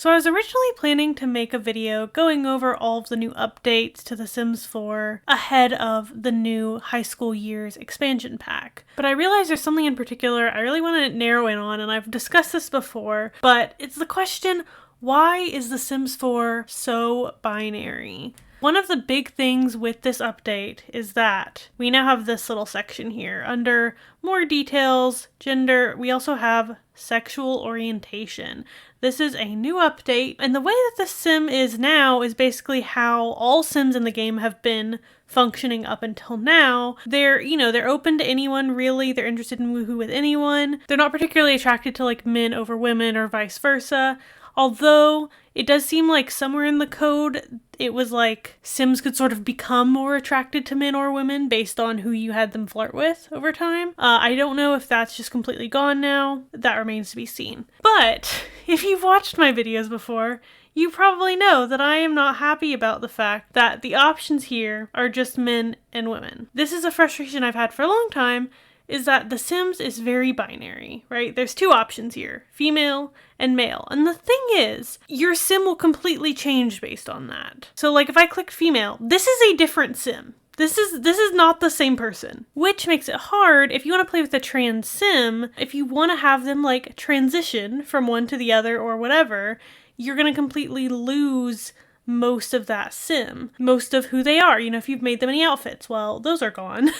So I was originally planning to make a video going over all of the new updates to The Sims 4 ahead of the new high school years expansion pack. But I realized there's something in particular I really want to narrow in on, and I've discussed this before, but it's the question, why is The Sims 4 so binary? One of the big things with this update is that we now have this little section here. Under more details, gender, we also have sexual orientation. This is a new update, and the way that the sim is now is basically how all sims in the game have been functioning up until now. They're open to anyone, really. They're interested in woohoo with anyone. They're not particularly attracted to like men over women or vice versa. Although it does seem like somewhere in the code it was like Sims could sort of become more attracted to men or women based on who you had them flirt with over time. I don't know if that's just completely gone now. That remains to be seen. But if you've watched my videos before, you probably know that I am not happy about the fact that the options here are just men and women. This is a frustration I've had for a long time, is that The Sims is very binary, right? There's two options here, female and male. And the thing is, your sim will completely change based on that. So like if I click female, this is a different sim. This is not the same person, which makes it hard if you want to play with a trans sim. If you want to have them like transition from one to the other or whatever, you're going to completely lose most of that sim, most of who they are. If you've made them any outfits, well, those are gone.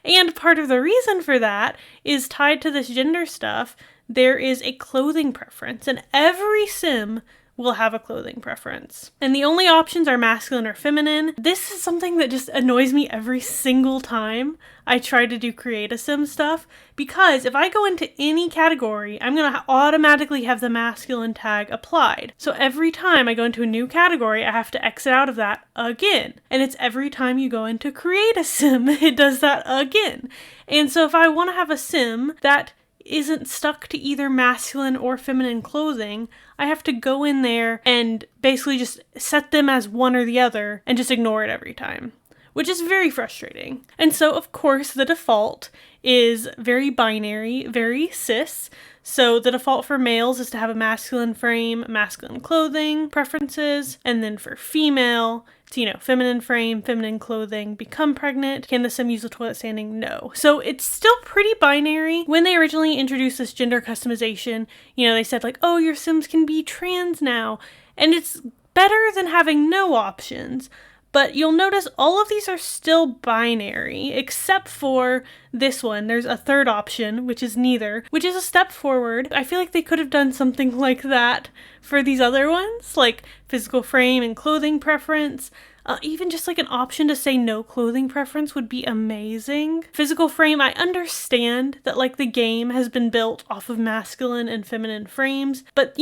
And part of the reason for that is tied to this gender stuff. There is a clothing preference, and every sim will have a clothing preference. And the only options are masculine or feminine. This is something that just annoys me every single time I try to do create a sim stuff, because if I go into any category, I'm going to automatically have the masculine tag applied. So every time I go into a new category, I have to exit out of that again. And it's every time you go into create a sim, it does that again. And so if I want to have a sim that isn't stuck to either masculine or feminine clothing, I have to go in there and basically just set them as one or the other and just ignore it every time, which is very frustrating. And so, of course, the default is very binary, very cis. So the default for males is to have a masculine frame, masculine clothing preferences, and then for female, it's, feminine frame, feminine clothing, become pregnant. Can the sim use the toilet standing? No. So it's still pretty binary. When they originally introduced this gender customization, they said like, oh, your sims can be trans now. And it's better than having no options. But you'll notice all of these are still binary, except for this one. There's a third option, which is neither, which is a step forward. I feel like they could have done something like that for these other ones, like physical frame and clothing preference. Even just like an option to say no clothing preference would be amazing. Physical frame, I understand that like the game has been built off of masculine and feminine frames, but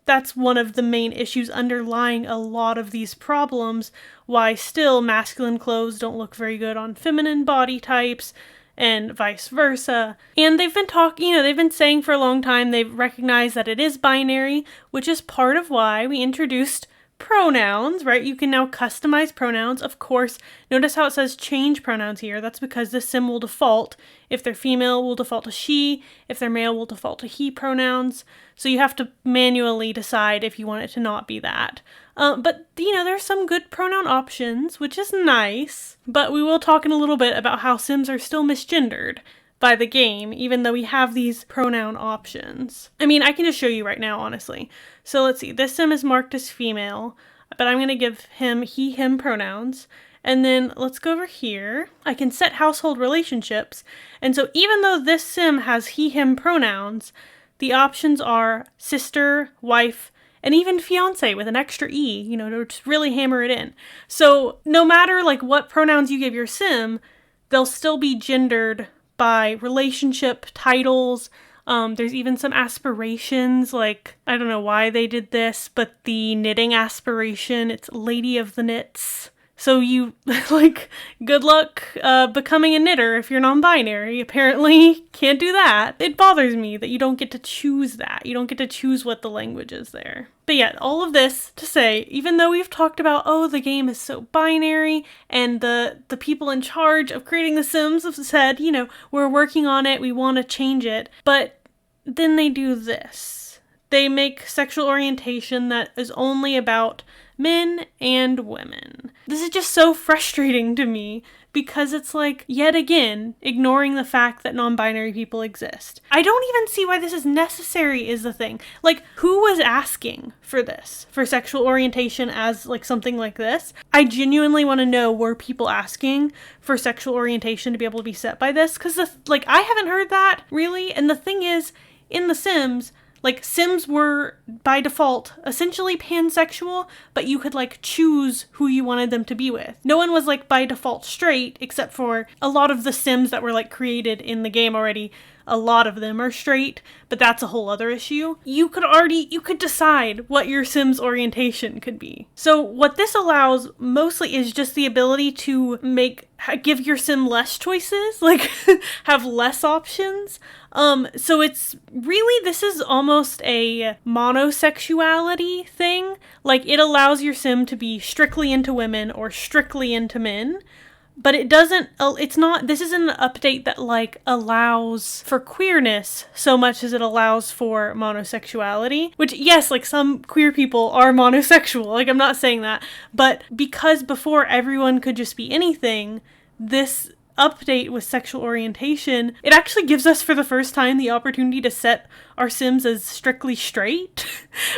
that's one of the main issues underlying a lot of these problems, why still masculine clothes don't look very good on feminine body types, and vice versa. And they've been saying for a long time, they've recognized that it is binary, which is part of why we introduced pronouns, right? You can now customize pronouns. Of course, notice how it says change pronouns here. That's because the sim will default. If they're female, will default to she. If they're male, will default to he pronouns. So you have to manually decide if you want it to not be that. But there's some good pronoun options, which is nice. But we will talk in a little bit about how sims are still misgendered by the game, even though we have these pronoun options. I mean, I can just show you right now, honestly. So let's see, this sim is marked as female, but I'm going to give him he, him pronouns. And then let's go over here. I can set household relationships. And so even though this sim has he, him pronouns, the options are sister, wife, and even fiance with an extra E, to just really hammer it in. So no matter like what pronouns you give your sim, they'll still be gendered by relationship, titles. There's even some aspirations, like, I don't know why they did this, but the knitting aspiration, it's Lady of the Knits. So you, good luck becoming a knitter if you're non-binary. Apparently can't do that. It bothers me that you don't get to choose that. You don't get to choose what the language is there. But yeah, all of this to say, even though we've talked about, the game is so binary, and the people in charge of creating The Sims have said, we're working on it, we want to change it, but then they do this. they make sexual orientation that is only about men and women. This is just so frustrating to me because it's like, yet again, ignoring the fact that non-binary people exist. I don't even see why this is necessary is the thing. Like, who was asking for this? For sexual orientation as like something like this? I genuinely want to know, were people asking for sexual orientation to be able to be set by this? Because I haven't heard that really. And the thing is, in The Sims, like, Sims were, by default, essentially pansexual, but you could, like, choose who you wanted them to be with. No one was, like, by default straight, except for a lot of the Sims that were, like, created in the game already. A lot of them are straight, but that's a whole other issue. You could decide what your Sim's orientation could be. So what this allows mostly is just the ability to give your Sim less choices, like have less options. So it's really, this is almost a monosexuality thing. Like, it allows your Sim to be strictly into women or strictly into men. But it doesn't, this isn't an update that, like, allows for queerness so much as it allows for monosexuality. Which, yes, like, some queer people are monosexual, like, I'm not saying that. But because before everyone could just be anything, this update with sexual orientation, it actually gives us for the first time the opportunity to set our Sims as strictly straight,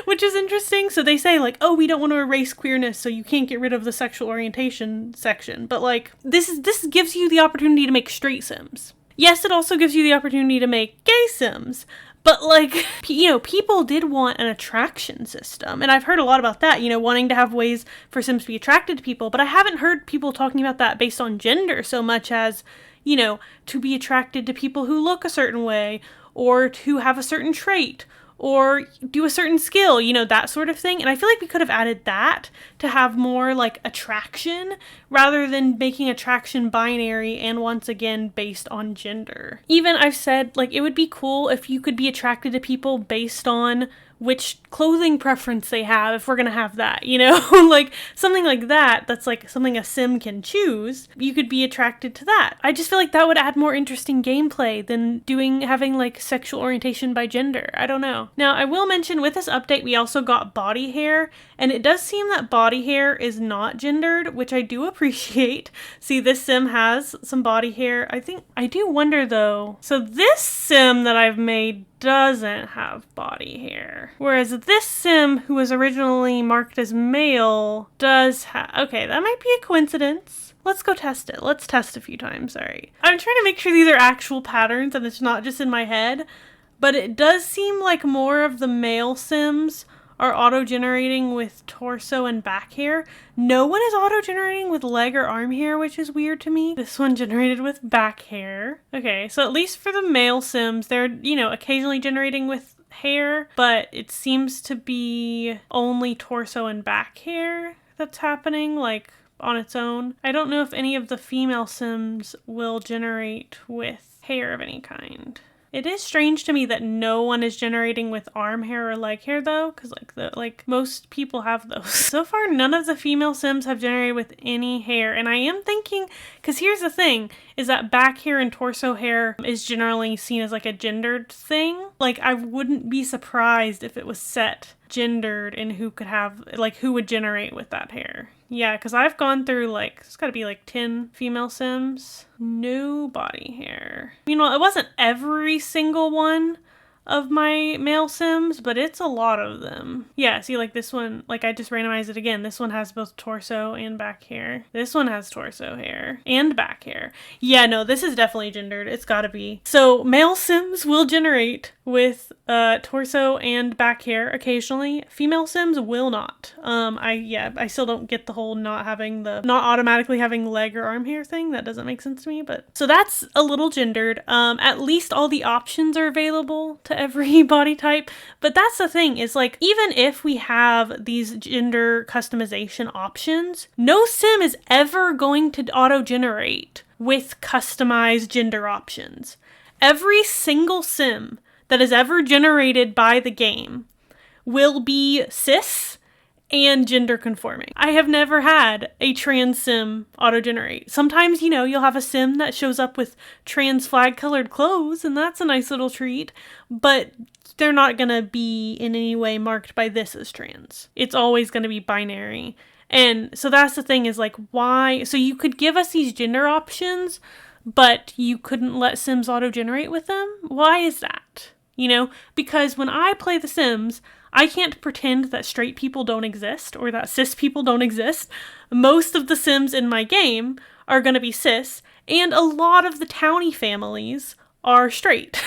which is interesting. So they say, like, oh, we don't want to erase queerness, so you can't get rid of the sexual orientation section. But, like, this gives you the opportunity to make straight Sims. Yes, it also gives you the opportunity to make gay Sims. But, like, people did want an attraction system. And I've heard a lot about that, wanting to have ways for Sims to be attracted to people. But I haven't heard people talking about that based on gender so much as, to be attracted to people who look a certain way, or to have a certain trait, or do a certain skill, that sort of thing. And I feel like we could have added that to have more, like, attraction, rather than making attraction binary and, once again, based on gender. Even I've said, like, it would be cool if you could be attracted to people based on which clothing preference they have, if we're gonna have that, like something like that, that's like something a Sim can choose. You could be attracted to that. I just feel like that would add more interesting gameplay than having like sexual orientation by gender. I don't know. Now, I will mention with this update, we also got body hair, and it does seem that body hair is not gendered, which I do appreciate. See, this Sim has some body hair. I do wonder though. So this Sim that I've made doesn't have body hair. Whereas this Sim, who was originally marked as male, does have... Okay, that might be a coincidence. Let's go test it. Let's test a few times, sorry. I'm trying to make sure these are actual patterns and it's not just in my head, but it does seem like more of the male Sims are auto-generating with torso and back hair. No one is auto-generating with leg or arm hair, which is weird to me. This one generated with back hair. Okay, so at least for the male Sims, they're, occasionally generating with hair, but it seems to be only torso and back hair that's happening, like, on its own. I don't know if any of the female Sims will generate with hair of any kind. It is strange to me that no one is generating with arm hair or leg hair though, because most people have those. So far, none of the female Sims have generated with any hair, and I am thinking, because here's the thing, is that back hair and torso hair is generally seen as like a gendered thing. Like, I wouldn't be surprised if it was set gendered and who would generate with that hair. Yeah, because I've gone through, it's got to be 10 female Sims. No body hair. It wasn't every single one of my male Sims, but it's a lot of them. Yeah, see, this one, I just randomized it again. This one has both torso and back hair. This one has torso hair and back hair. Yeah, no, this is definitely gendered. It's gotta be. So male Sims will generate with torso and back hair occasionally. Female Sims will not. I still don't get the whole not automatically having leg or arm hair thing. That doesn't make sense to me, but so that's a little gendered. At least all the options are available to every body type. But that's the thing, is even if we have these gender customization options, no Sim is ever going to auto-generate with customized gender options. Every single Sim that is ever generated by the game will be cis and gender conforming. I have never had a trans sim auto-generate. Sometimes, you know, you'll have a sim that shows up with trans flag colored clothes, and that's a nice little treat, but they're not gonna be in any way marked by this as trans. It's always gonna be binary. And so that's the thing, is like, why? So you could give us these gender options, but you couldn't let Sims auto-generate with them? Why is that? You know, because when I play The Sims, I can't pretend that straight people don't exist or that cis people don't exist. Most of the Sims in my game are going to be cis, and a lot of the townie families are straight,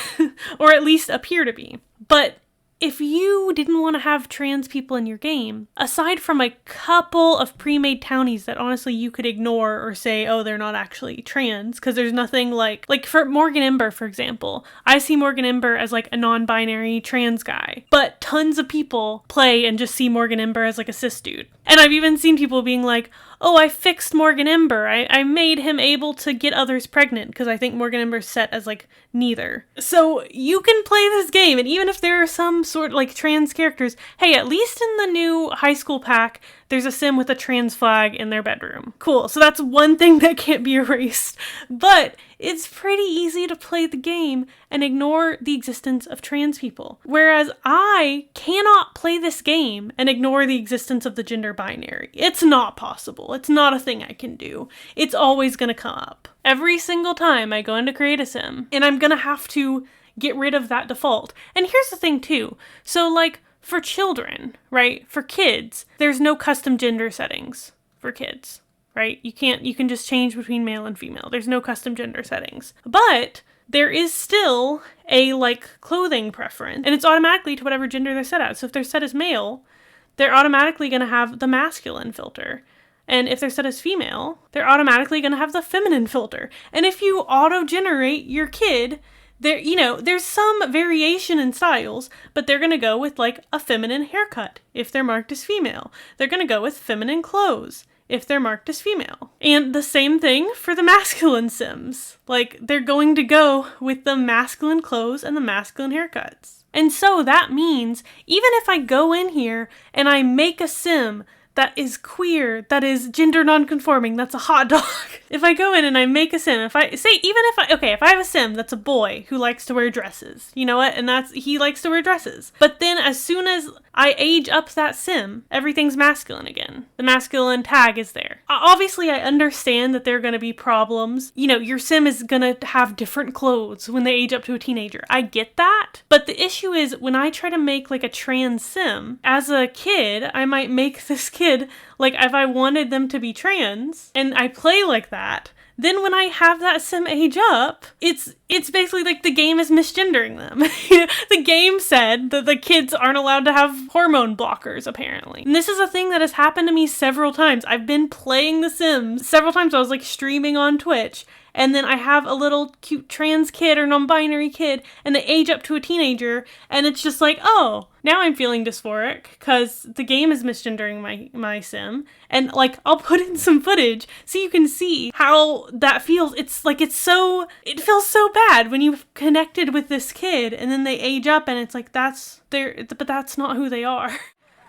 or at least appear to be. But if you didn't want to have trans people in your game, aside from a couple of pre-made townies that honestly you could ignore or say, oh, they're not actually trans, because there's nothing like for Morgan Ember, for example, I see Morgan Ember as like a non-binary trans guy, but tons of people play and just see Morgan Ember as like a cis dude. And I've even seen people being like, oh, I fixed Morgan Ember. I made him able to get others pregnant, because I think Morgan Ember's set as like neither. So you can play this game, and even if there are some sort like trans characters, hey, at least in the new high school pack, there's a sim with a trans flag in their bedroom. Cool, so that's one thing that can't be erased. But it's pretty easy to play the game and ignore the existence of trans people. Whereas I cannot play this game and ignore the existence of the gender binary. It's not possible. It's not a thing I can do. It's always gonna come up. Every single time I go in to create a sim, and I'm gonna have to get rid of that default. And here's the thing too. So like, for children, right? For kids, there's no custom gender settings for kids, right? You can just change between male and female. There's no custom gender settings. But there is still a like clothing preference, and it's automatically to whatever gender they're set at. So if they're set as male, they're automatically going to have the masculine filter. And if they're set as female, they're automatically going to have the feminine filter. And if you auto-generate your kid, there, you know, there's some variation in styles, but they're going to go with like a feminine haircut if they're marked as female. They're going to go with feminine clothes if they're marked as female. And the same thing for the masculine Sims. Like, they're going to go with the masculine clothes and the masculine haircuts. And so that means even if I go in here and I make a sim that is queer, that is gender non-conforming, that's a hot dog. If I go in and I make a sim, if I have a sim that's a boy who likes to wear dresses, you know what? And he likes to wear dresses. But then as soon as I age up that sim, everything's masculine again. The masculine tag is there. Obviously, I understand that there are going to be problems. You know, your sim is going to have different clothes when they age up to a teenager. I get that. But the issue is when I try to make like a trans sim, as a kid, I might make this kid, like if I wanted them to be trans and I play like that, then when I have that sim age up, it's basically like the game is misgendering them. The game said that the kids aren't allowed to have hormone blockers, apparently. And this is a thing that has happened to me several times. I've been playing The Sims several times. I was like streaming on Twitch, and then I have a little cute trans kid or non-binary kid, and they age up to a teenager, and it's just like, oh, now I'm feeling dysphoric because the game is misgendering my sim. And like, I'll put in some footage so you can see how that feels. It's like, it feels so bad when you've connected with this kid and then they age up and it's like, but that's not who they are.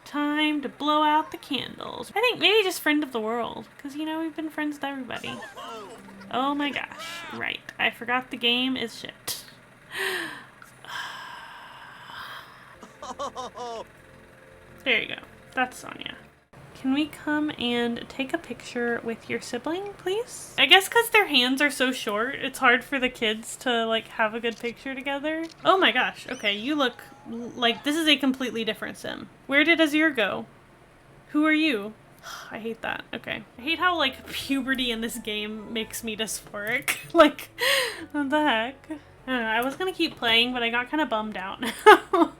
Time to blow out the candles. I think maybe just friend of the world, because you know, we've been friends with everybody. Oh my gosh, right. I forgot the game is shit. There you go. That's Sonia. Can we come and take a picture with your sibling, please? I guess because their hands are so short, it's hard for the kids to like have a good picture together. Oh my gosh. Okay, you look like this is a completely different sim. Where did Azir go? Who are you? I hate that. Okay. I hate how like puberty in this game makes me dysphoric. Like, what the heck? I don't know. I was gonna keep playing, but I got kind of bummed out now.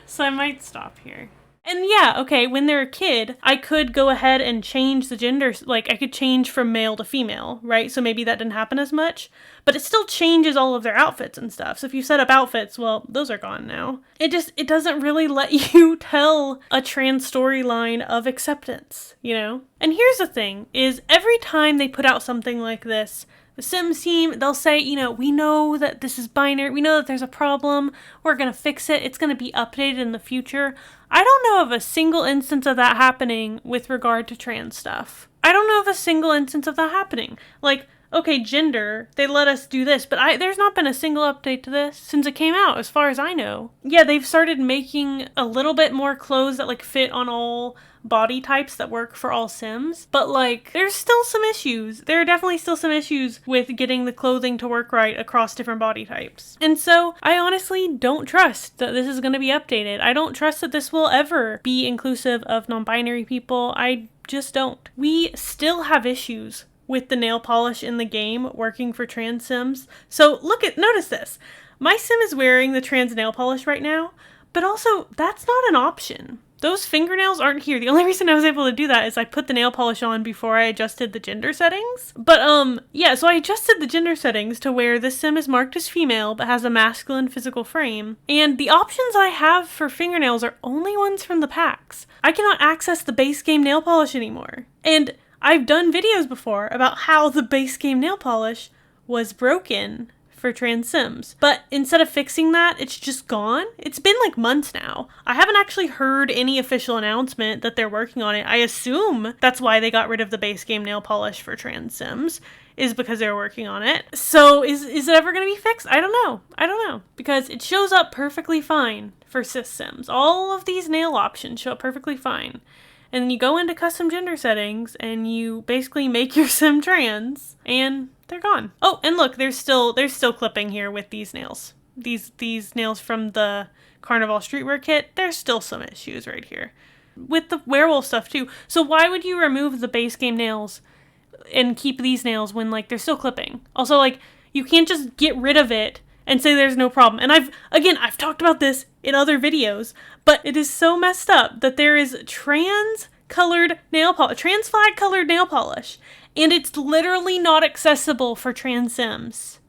So I might stop here. And yeah, okay, when they're a kid, I could go ahead and change the gender, like I could change from male to female, right? So maybe that didn't happen as much, but it still changes all of their outfits and stuff. So if you set up outfits, well, those are gone now. It doesn't really let you tell a trans storyline of acceptance, you know? And here's the thing, is every time they put out something like this, The Sims team, they'll say, you know, we know that this is binary. We know that there's a problem. We're going to fix it. It's going to be updated in the future. I don't know of a single instance of that happening with regard to trans stuff. I don't know of a single instance of that happening. Like, okay, gender, they let us do this, but there's not been a single update to this since it came out, as far as I know. Yeah, they've started making a little bit more clothes that, like, fit on all body types that work for all Sims, but, like, there's still some issues. There are definitely still some issues with getting the clothing to work right across different body types. And so, I honestly don't trust that this is going to be updated. I don't trust that this will ever be inclusive of non-binary people. I just don't. We still have issues with the nail polish in the game working for trans Sims. So notice this. My Sim is wearing the trans nail polish right now, but also that's not an option. Those fingernails aren't here. The only reason I was able to do that is I put the nail polish on before I adjusted the gender settings. But yeah, so I adjusted the gender settings to where this Sim is marked as female but has a masculine physical frame. And the options I have for fingernails are only ones from the packs. I cannot access the base game nail polish anymore. And I've done videos before about how the base game nail polish was broken for trans Sims. But instead of fixing that, it's just gone. It's been like months now. I haven't actually heard any official announcement that they're working on it. I assume that's why they got rid of the base game nail polish for trans Sims, is because they're working on it. So is it ever going to be fixed? I don't know. Because it shows up perfectly fine for cis Sims. All of these nail options show up perfectly fine. And then you go into custom gender settings and you basically make your Sim trans and they're gone. Oh, and look, there's still clipping here with these nails. These nails from the Carnival Streetwear kit, there's still some issues right here. With the werewolf stuff too. So why would you remove the base game nails and keep these nails when, like, they're still clipping? Also, like, you can't just get rid of it and say there's no problem. And I've talked about this in other videos, but it is so messed up that there is trans flag colored nail polish, and it's literally not accessible for trans Sims.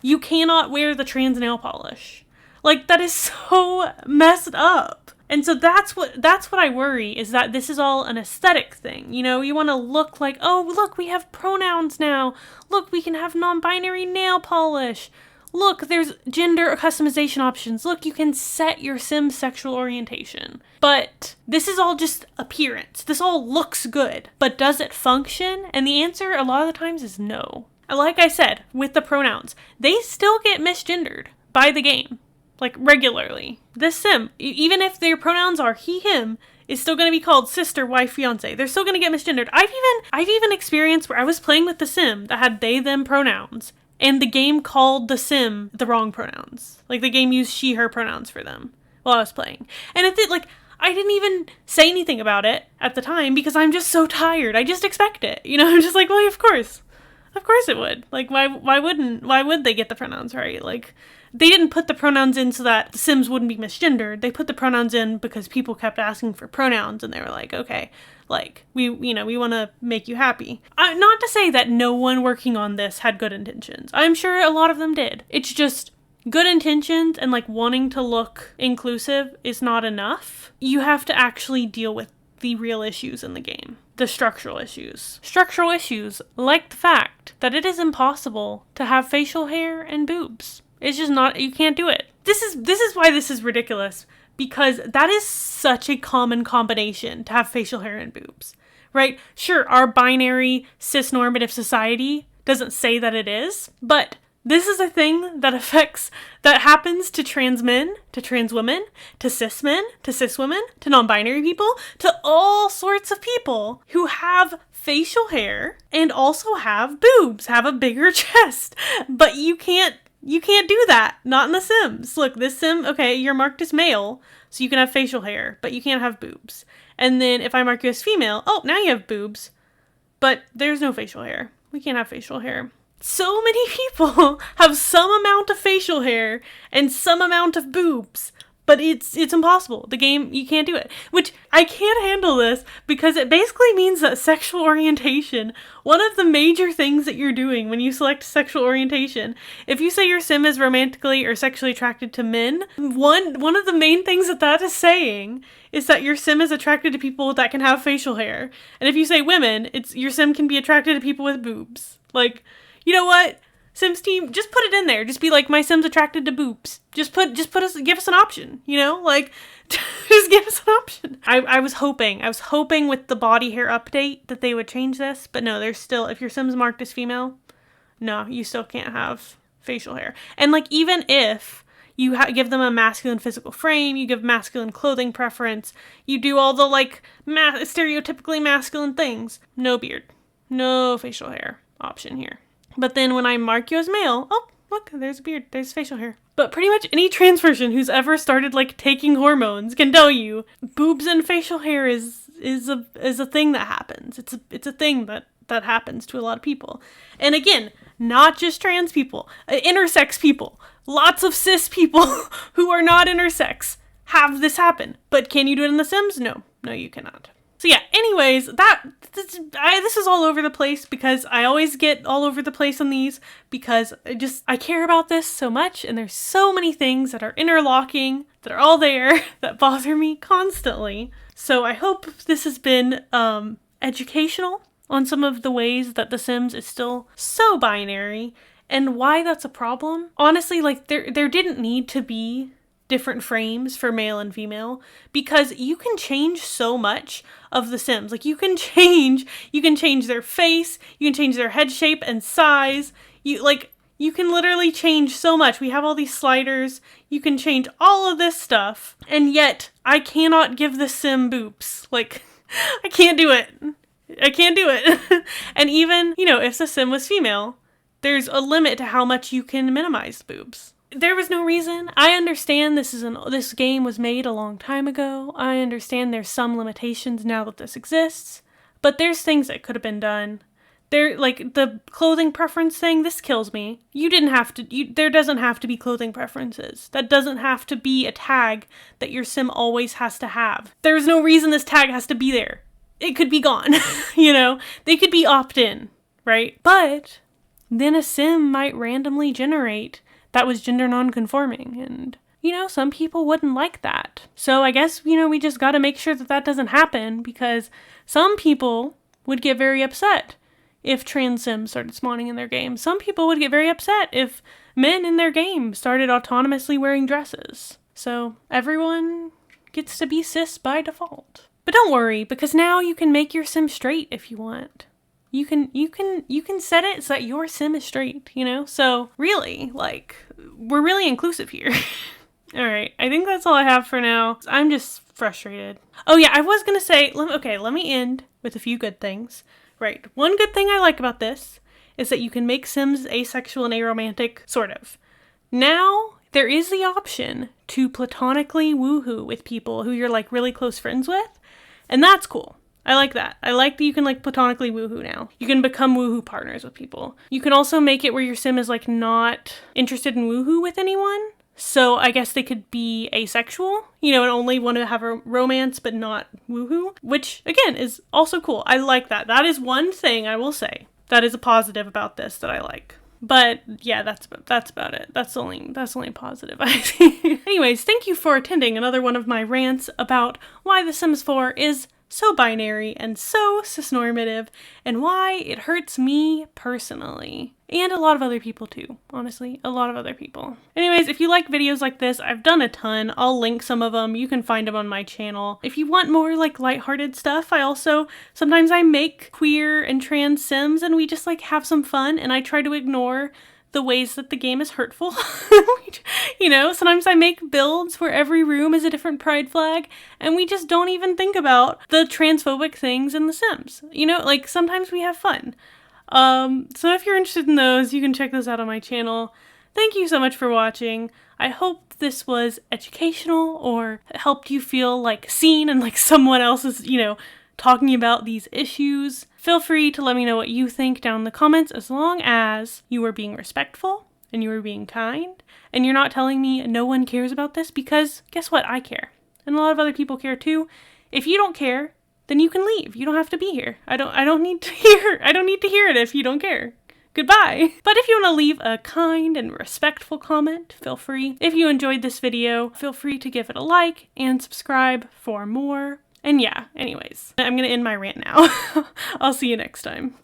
You cannot wear the trans nail polish. Like, that is so messed up. And so that's what I worry, is that this is all an aesthetic thing. You know, you want to look like, oh, look, we have pronouns now. Look, we can have non-binary nail polish. Look, there's gender customization options. Look, you can set your Sim's sexual orientation. But this is all just appearance. This all looks good. But does it function? And the answer a lot of the times is no. Like I said, with the pronouns, they still get misgendered by the game. Like, regularly. This Sim, even if their pronouns are he, him, is still going to be called sister, wife, fiance. They're still going to get misgendered. I've even experienced where I was playing with the Sim that had they, them pronouns, and the game called the Sim the wrong pronouns. Like, the game used she, her pronouns for them while I was playing. And I didn't even say anything about it at the time because I'm just so tired. I just expect it. You know, I'm just like, well, of course it would. Like, why would they get the pronouns right? Like, they didn't put the pronouns in so that the Sims wouldn't be misgendered. They put the pronouns in because people kept asking for pronouns, and they were like, okay, like, we want to make you happy. Not to say that no one working on this had good intentions. I'm sure a lot of them did. It's just good intentions and, like, wanting to look inclusive is not enough. You have to actually deal with the real issues in the game. The structural issues. Structural issues, like the fact that it is impossible to have facial hair and boobs. It's just not, you can't do it. This is why this is ridiculous, because that is such a common combination to have facial hair and boobs, right? Sure, our binary cisnormative society doesn't say that it is, but this is a thing that happens to trans men, to trans women, to cis men, to cis women, to non-binary people, to all sorts of people who have facial hair and also have boobs, have a bigger chest, but you can't do that. Not in The Sims. Look, this Sim, okay, you're marked as male, so you can have facial hair, but you can't have boobs. And then if I mark you as female, oh, now you have boobs, but there's no facial hair. We can't have facial hair. So many people have some amount of facial hair and some amount of boobs, but it's impossible. The game, you can't do it. Which, I can't handle this because it basically means that sexual orientation, one of the major things that you're doing when you select sexual orientation, if you say your Sim is romantically or sexually attracted to men, one of the main things that is saying is that your Sim is attracted to people that can have facial hair. And if you say women, your Sim can be attracted to people with boobs. Like, You know what? Sims team, just put it in there. Just be like, my Sim's attracted to boobs. Just give us an option, you know? Like, just give us an option. I was hoping with the body hair update that they would change this, but no, there's still, if your Sim's marked as female, no, you still can't have facial hair. And like, even if you give them a masculine physical frame, you give masculine clothing preference, you do all the like stereotypically masculine things, no beard, no facial hair option here. But then when I mark you as male, oh, look, there's a beard, there's facial hair. But pretty much any trans person who's ever started like taking hormones can tell you boobs and facial hair is a thing that happens. It's a thing that happens to a lot of people. And again, not just trans people, intersex people, lots of cis people who are not intersex have this happen. But can you do it in The Sims? No, you cannot. So yeah, anyways, this is all over the place because I always get all over the place on these because I care about this so much, and there's so many things that are interlocking, that are all there, that bother me constantly. So I hope this has been educational on some of the ways that The Sims is still so binary and why that's a problem. Honestly, like there didn't need to be different frames for male and female because you can change so much of the Sims. Like you can change their face, you can change their head shape and size. You can literally change so much. We have all these sliders. You can change all of this stuff. And yet I cannot give the Sim boobs. Like I can't do it. And even, if the Sim was female, there's a limit to how much you can minimize the boobs. There was no reason. I understand this game was made a long time ago. I understand there's some limitations now that this exists, but there's things that could have been done. Like the clothing preference thing, this kills me. There doesn't have to be clothing preferences. That doesn't have to be a tag that your Sim always has to have. There's no reason this tag has to be there. It could be gone, They could be opt-in, right? But then a Sim might randomly generate that was gender non-conforming, and, some people wouldn't like that. So I guess, we just gotta make sure that doesn't happen, because some people would get very upset if trans Sims started spawning in their game. Some people would get very upset if men in their game started autonomously wearing dresses. So everyone gets to be cis by default. But don't worry, because now you can make your Sim straight if you want. You can set it so that your Sim is straight, So really, we're really inclusive here. All right, I think that's all I have for now. I'm just frustrated. Oh yeah, I was gonna say, let me end with a few good things. Right, one good thing I like about this is that you can make Sims asexual and aromantic, sort of. Now, there is the option to platonically woohoo with people who you're really close friends with, and that's cool. I like that. I like that you can platonically woohoo now. You can become woohoo partners with people. You can also make it where your Sim is not interested in woohoo with anyone. So I guess they could be asexual, and only want to have a romance but not woohoo, which again is also cool. I like that. That is one thing I will say that is a positive about this that I like. But yeah, that's about it. That's only positive, I think. Anyways, thank you for attending another one of my rants about why The Sims 4 is so binary and so cisnormative, and why it hurts me personally. And a lot of other people too, honestly. A lot of other people. Anyways, if you like videos like this, I've done a ton. I'll link some of them. You can find them on my channel. If you want more lighthearted stuff, sometimes I make queer and trans Sims and we just have some fun, and I try to ignore the ways that the game is hurtful. Sometimes I make builds where every room is a different pride flag, and we just don't even think about the transphobic things in The Sims. Sometimes we have fun. So if you're interested in those, you can check those out on my channel. Thank you so much for watching. I hope this was educational or helped you feel seen and someone else is, talking about these issues. Feel free to let me know what you think down in the comments, as long as you are being respectful and you are being kind and you're not telling me no one cares about this, because guess what? I care. And a lot of other people care too. If you don't care, then you can leave. You don't have to be here. I don't need to hear it if you don't care. Goodbye. But if you want to leave a kind and respectful comment, feel free. If you enjoyed this video, feel free to give it a like and subscribe for more. And yeah, anyways, I'm gonna end my rant now. I'll see you next time.